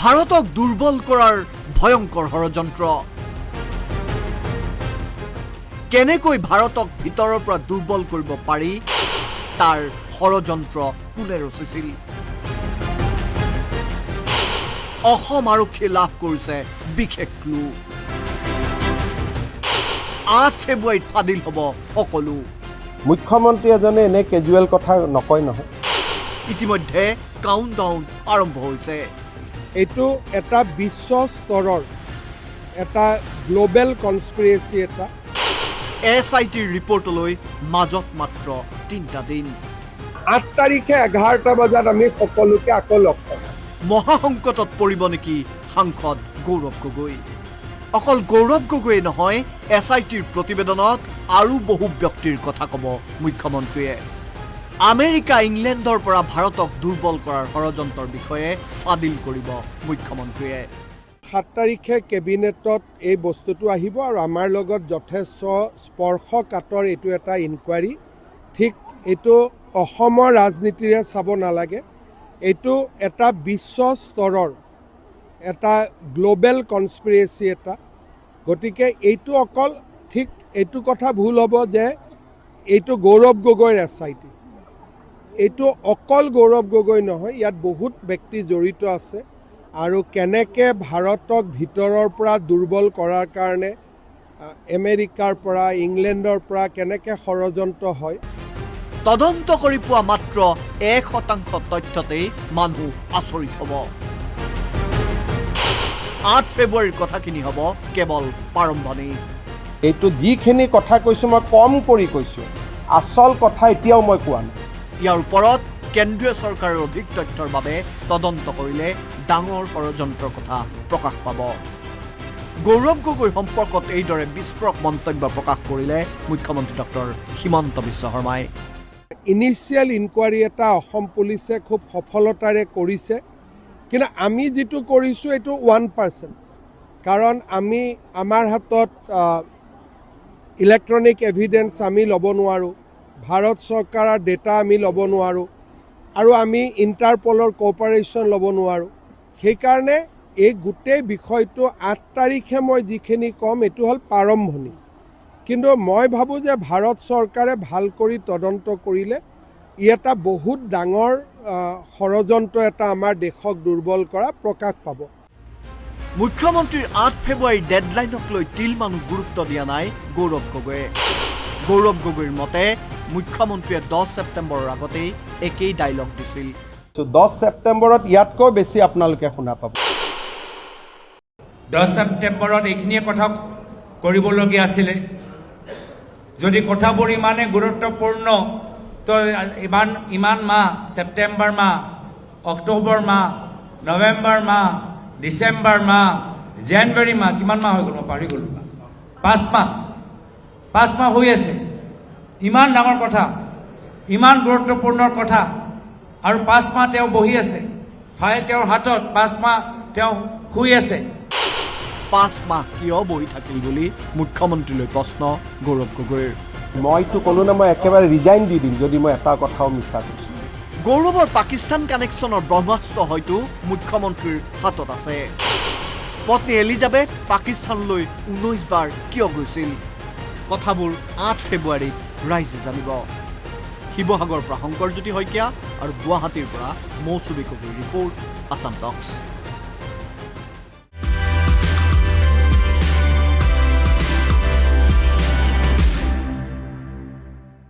ভাৰতক দুৰ্বল কৰাৰ ভয়ংকৰ ষড়যন্ত্ৰ কেনেকৈ ভাৰতক ভিতৰৰ পৰা দুৰ্বল কৰিব পাৰি তাৰ ষড়যন্ত্ৰ কোনে ৰচিছিল অসম আৰক্ষী লাভ কৰিছে বিশেষ ক্লু 8 ফেব্ৰুৱাৰীত ফাদিল হ'ব সকলো মুখ্যমন্ত্ৰী এজনে এনে কেজুৱেল কথা নকয় নহয় ইতিমধ্যে কাউণ্টডাউন আৰম্ভ হৈছে এইটো এটা বিশ্ব স্তৰৰ এটা গ্লোবেল কনস্পিৰেচি এটা SITৰ ৰিপৰ্টলৈ মাজত মাত্ৰ 3টা দিন 8 তাৰিখে 11টা বজাত আমি সকলোকে আকৌ লগ পাম মহাসংকটত পৰিব নেকি সাংসদ গৌৰৱ গগৈ অকল গৌৰৱ গগৈ নহয় SITৰ প্ৰতিবেদনত আৰু বহু ব্যক্তিৰ কথা ক'ব মুখ্যমন্ত্ৰীয়ে আমেৰিকা ইংলেণ্ডৰ পৰা ভাৰতক দুৰ্বল কৰাৰ ষড়যন্ত্ৰৰ বিষয়ে ফাদিল কৰিব মুখ্যমন্ত্ৰীয়ে 7 তাৰিখে কেবিনেটত এই বস্তুটো আহিব আৰু আমাৰ লগত যথেষ্ট স্পৰ্শকাতৰ এইটো এটা ইনকুৱাৰী ঠিক এইটো অসমৰ ৰাজনীতিৰে চাব নালাগে এইটো এটা বিশ্ব স্তৰৰ এটা গ্লোবেল কনস্পিৰেচি এটা গতিকে এইটো অকল ঠিক এইটো কথা ভুল হ'ব যে এইটো গৌৰৱ গগৈৰ SIT এইটো অকল গৌৰৱ গগৈ নহয় ইয়াত বহুত ব্যক্তি জড়িত আছে আৰু কেনেকৈ ভাৰতক ভিতৰৰ পৰা দুৰ্বল কৰাৰ কাৰণে আমেৰিকাৰ পৰা ইংলেণ্ডৰ পৰা কেনেকৈ ষড়যন্ত্ৰ হয় তদন্ত কৰি পোৱা মাত্ৰ 1% তথ্যতেই মানুহ আচৰিত হ'ব 8 ফেব্ৰুৱাৰীৰ কথাখিনি হ'ব কেৱল প্ৰাৰম্ভণি এইটো যিখিনি কথা কৈছোঁ মই কম কৰি কৈছোঁ আচল কথা এতিয়াও মই কোৱা নাই ইয়াৰ ওপৰত কেন্দ্ৰীয় চৰকাৰৰ অধিক তথ্যৰ বাবে তদন্ত কৰিলে ডাঙৰ ষড়যন্ত্ৰৰ কথা প্ৰকাশ পাব গৌৰৱ গগৈ সম্পৰ্কত এইদৰে বিস্ফোৰক মন্তব্য প্ৰকাশ কৰিলে মুখ্যমন্ত্ৰী ডক্টৰ হিমন্ত বিশ্ব শৰ্মাই ইনিচিয়েল ইনকুৱাৰী এটা অসম পুলিচে খুব সফলতাৰে কৰিছে কিন্তু আমি যিটো কৰিছোঁ এইটো 1% কাৰণ আমি আমাৰ হাতত ইলেক্ট্ৰনিক এভিডেন্স আমি ল'ব নোৱাৰোঁ ভাৰত চৰকাৰৰ ডেটা আমি ল'ব নোৱাৰোঁ আৰু আমি ইণ্টাৰপলৰ কোঅপাৰেশ্যন ল'ব নোৱাৰোঁ সেইকাৰণে এই গোটেই বিষয়টো 8 তাৰিখে মই যিখিনি ক'ম এইটো হ'ল প্ৰাৰম্ভণি কিন্তু মই ভাবোঁ যে ভাৰত চৰকাৰে ভাল কৰি তদন্ত কৰিলে ই এটা বহুত ডাঙৰ ষড়যন্ত্ৰ এটা আমাৰ দেশক দুৰ্বল কৰা প্ৰকাশ পাব মুখ্যমন্ত্ৰীৰ 8 ফেব্ৰুৱাৰীৰ ডেডলাইনক লৈ তিলমানো গুৰুত্ব দিয়া নাই গৌৰৱ গগৈয়ে গৌৰৱ গগৈৰ মতে মুখ্যমন্ত্ৰীয়ে 10 ছেপ্টেম্বৰৰ আগতেই একেই ডায়লগ দিছিল 10 ছেপ্টেম্বৰত ইয়াতকৈ বেছি আপোনালোকে শুনা পাব 10 ছেপ্টেম্বৰত এইখিনিয়ে কথা কৰিবলগীয়া আছিলে যদি কথাবোৰ ইমানে গুৰুত্বপূৰ্ণ তো ইমান মাহ ছেপ্টেম্বৰ মাহ অক্টোবৰ মাহ নৱেম্বৰ মাহ ডিচেম্বৰ মাহ জানুৱাৰী মাহ কিমান মাহ হৈ গ'ল মই পাহৰি গ'লো 5 মাহ হৈ আছে ইমান ডাঙৰ কথা ইমান গুৰুত্বপূৰ্ণ কথা আৰু 5 মাহ তেওঁ বহি আছে ফাইল তেওঁৰ হাতত 5 মাহ তেওঁ শুই আছে 5 মাহ কিয় বহি থাকিল বুলি মুখ্যমন্ত্ৰীলৈ প্ৰশ্ন গৌৰৱ গগৈৰ মইতো ক'লো না মই একেবাৰে ৰিজাইন দি দিম যদি মই এটা কথাও মিছা কৈছোঁ গৌৰৱৰ পাকিস্তান কানেকশ্যনৰ ব্ৰহ্মাস্ত্ৰ হয়তো মুখ্যমন্ত্ৰীৰ হাতত আছে পত্নী এলিজাবেথ পাকিস্তানলৈ 19 বাৰ কিয় গৈছিল কথাবোৰ 8 ফেব্ৰুৱাৰীত ৰাইজে জানিব শিৱসাগৰৰ পৰা শংকৰজ্যোতি শইকীয়া আৰু গুৱাহাটীৰ পৰা মৌচুমী কবিৰ ৰিপৰ্ট আছাম টক্স